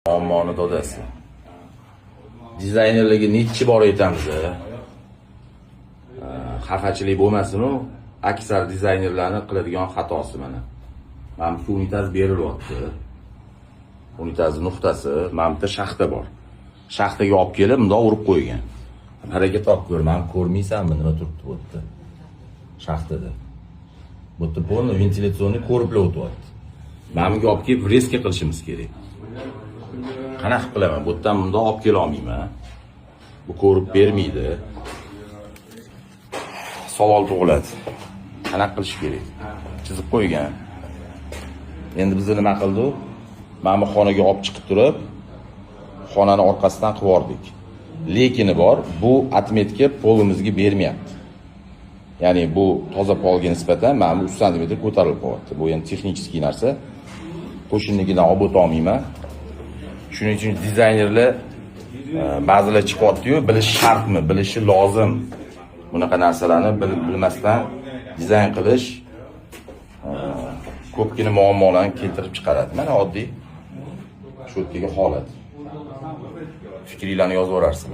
Muammoni dodasi. Dizaynerlarga necha bor aytamiz. Xafachilik bo'lmasin-u, aksar dizaynerlarning qiladigan xatosi mana. Mana bu unitaz berilyapti. Unitaz nuqtasi, mana bu shaxta bor. Shaxtaga olib kelib, bundoq urib qo'ygan. Harakat olib ko'r, men ko'rmaysanmi, nima turibdi bu yerda? Shaxtada. Bu yerda polni ventilyatsionni ko'riblar o'tyapti. Mana bunga olib kelib reska qilishimiz kerak. Qanaqa qilaman? Bu yerdan bundoq olib kela olmayman. Bu ko'rib bermaydi. Savol tug'iladi. Qanaqa qilish kerak? Chizib qo'ygan. Endi biz nima qildik? Mana bu xonaga olib chiqib turib, xonani orqasidan qilib yubordik. Lekini bor, bu atmetka polimizga bermayapti. Ya'ni bu toza polga nisbatan mana bu 3 sm ko'tarilib qo'yapti. Bu endi texnik narsa. Qo'shinnikidan olib o'ta olmayman. Shuning uchun dizaynerlar ba'zilar chiqyapti-yu, bilish shartmi, bilishi lozim. Bunaqa narsalarni bilmasdan dizayn qilish ko'pgina muammolarni keltirib chiqaradi. Mana oddiy shu yerga holat. Fikringlarni yozib yuborarsiz.